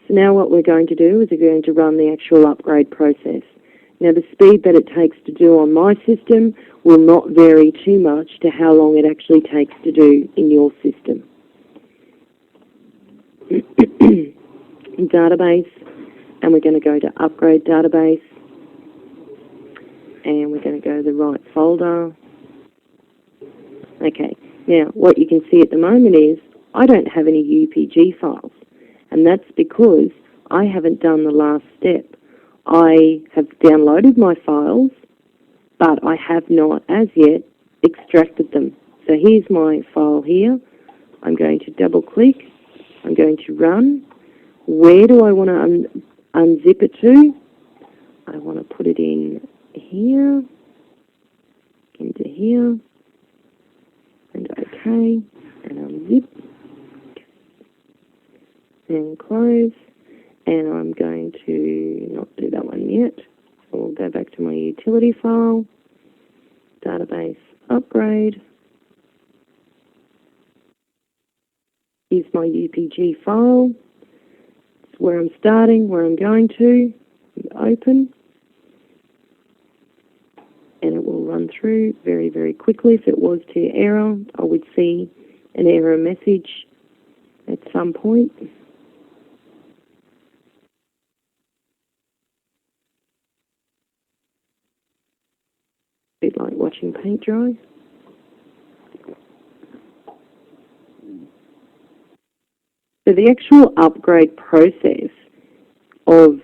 So now what we're going to do is we're going to run the actual upgrade process. Now the speed that it takes to do on my system will not vary too much to how long it actually takes to do in your system. Database, and we're going to go to Upgrade Database, and we're going to go to the right folder. Okay, now what you can see at the moment is I don't have any UPG files, and that's because I haven't done the last step. I have downloaded my files, but I have not as yet extracted them. So here's my file here. I'm going to double click. I'm going to run. Where do I want to unzip it to? I want to put it in here, into here, and OK, and unzip, and close. And I'm going to not do that one yet. So we'll go back to my utility file, database upgrade. Here's my UPG file. It's where I'm starting, where I'm going to. Open. And it will run through very, very quickly. If it was to error, I would see an error message at some point. A bit like watching paint dry. So the actual upgrade process of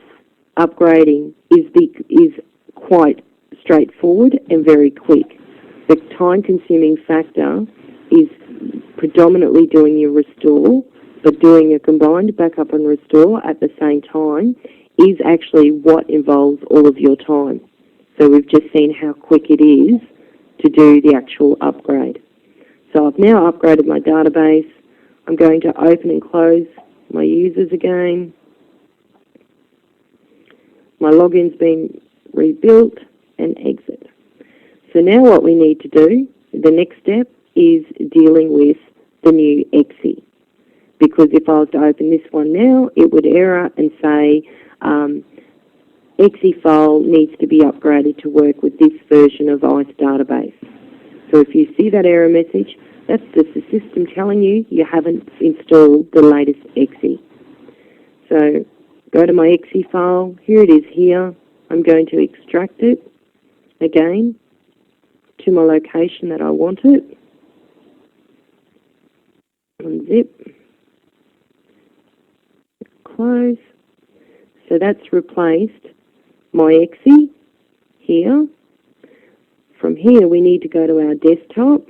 upgrading is quite straightforward and very quick. The time-consuming factor is predominantly doing your restore, but doing a combined backup and restore at the same time is actually what involves all of your time. So we've just seen how quick it is to do the actual upgrade. So I've now upgraded my database. I'm going to open and close my users again. My login's been rebuilt, and exit. So now what we need to do, the next step, is dealing with the new EXE. Because if I was to open this one now, it would error and say, EXE file needs to be upgraded to work with this version of ICE database. So if you see that error message, that's just the system telling you you haven't installed the latest EXE. So go to my EXE file. Here it is here. I'm going to extract it again to my location that I want it. Unzip. Close. So that's replaced my EXE here. From here we need to go to our desktop.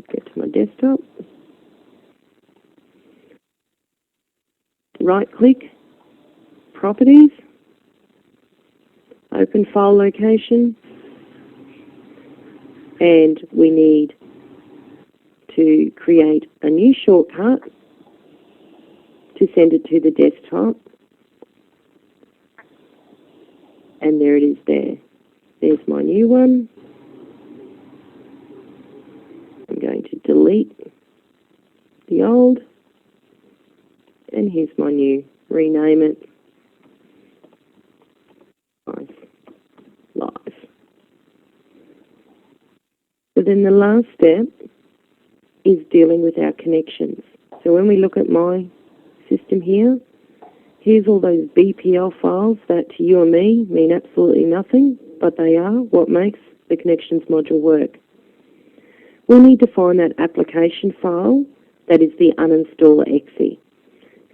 Get to my desktop. Right click, Properties, Open File Location, and we need to create a new shortcut to send it to the desktop. And there it is there. There's my new one. I'm going to delete the old. And here's my new. Rename it. ICE Live. So then the last step is dealing with our connections. So when we look at my system here, here's all those BPL files that to you and me mean absolutely nothing, but they are what makes the connections module work. We need to find that application file that is the uninstall EXE.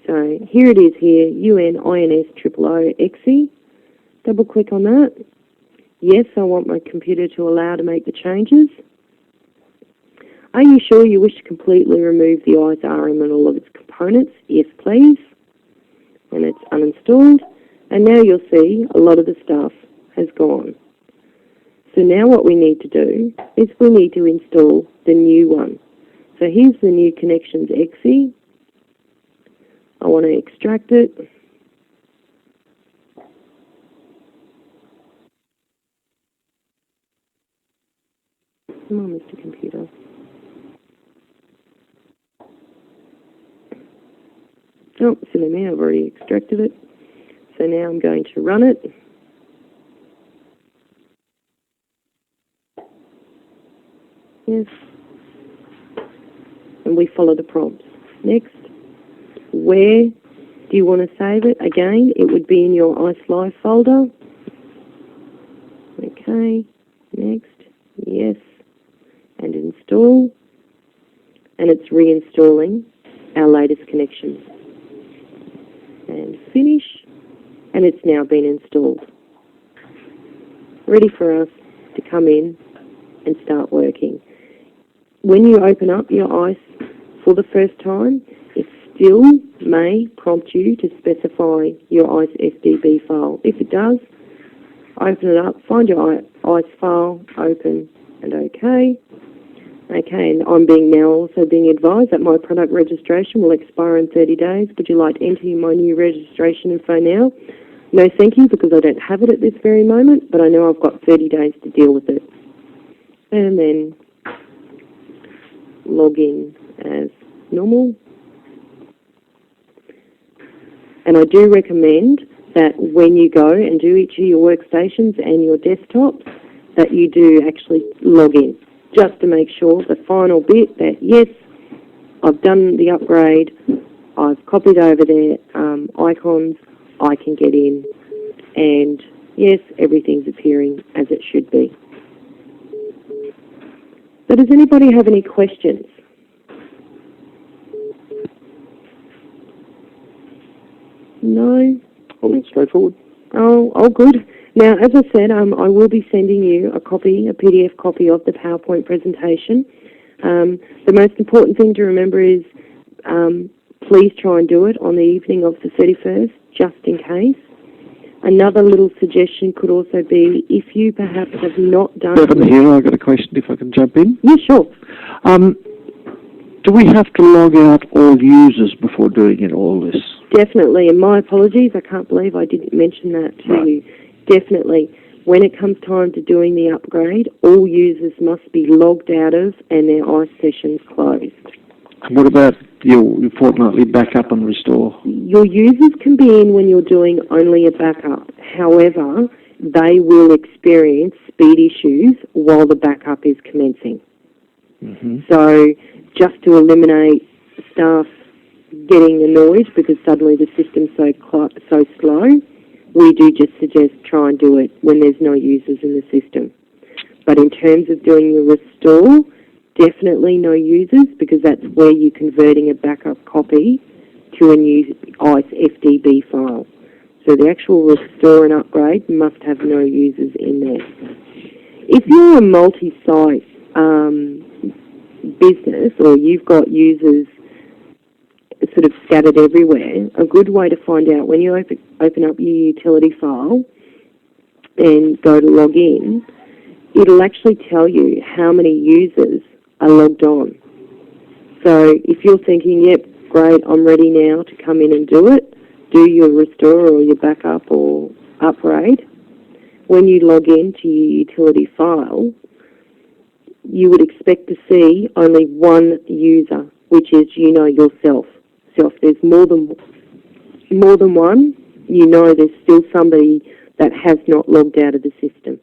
So here it is here, UNINSOOO-EXE. Double click on that. Yes, I want my computer to allow to make the changes. Are you sure you wish to completely remove the ICE RM and all of its components? Yes, please. And it's uninstalled. And now you'll see a lot of the stuff has gone. So now what we need to do is we need to install the new one. So here's the new connections EXE. I want to extract it. Come on, Mr. Computer. Oh, silly me, I've already extracted it. So now I'm going to run it. Yes. And we follow the prompts. Next. Where do you want to save it? Again, it would be in your ICE Live folder. Okay. Next. Yes. And install. And it's reinstalling our latest connections. And finish. And it's now been installed. Ready for us to come in and start working. When you open up your ICE for the first time, it still may prompt you to specify your ICE FDB file. If it does, open it up, find your ICE file, open, and OK. Okay, and I'm also being advised that my product registration will expire in 30 days. Would you like to enter my new registration info now? No, thank you, because I don't have it at this very moment, but I know I've got 30 days to deal with it. And then log in as normal. And I do recommend that when you go and do each of your workstations and your desktops, that you do actually log in, just to make sure the final bit that, yes, I've done the upgrade, I've copied over their icons, I can get in, and yes, everything's appearing as it should be. So does anybody have any questions? No? All straightforward. Oh, good. Now, as I said, I will be sending you a PDF copy of the PowerPoint presentation. The most important thing to remember is please try and do it on the evening of the 31st, just in case. Another little suggestion could also be if you perhaps have not done... Bevan here, I've got a question if I can jump in. Yeah, sure. Do we have to log out all users before doing all this? Definitely, and my apologies, I can't believe I didn't mention that to you. Definitely. When it comes time to doing the upgrade, all users must be logged out of and their ICE sessions closed. And what about your fortnightly backup and restore? Your users can be in when you're doing only a backup. However, they will experience speed issues while the backup is commencing. Mm-hmm. So just to eliminate staff getting annoyed because suddenly the system's so slow, we do just suggest try and do it when there's no users in the system. But in terms of doing the restore, definitely no users, because that's where you're converting a backup copy to a new ICE FDB file. So the actual restore and upgrade must have no users in there. If you're a multi-site business, or you've got users sort of scattered everywhere, a good way to find out when you open up your utility file and go to log in, it'll actually tell you how many users are logged on. So if you're thinking, yep, great, I'm ready now to come in and do it, do your restore or your backup or upgrade, when you log into your utility file, you would expect to see only one user, which is yourself. So if there's more than one, there's still somebody that has not logged out of the system.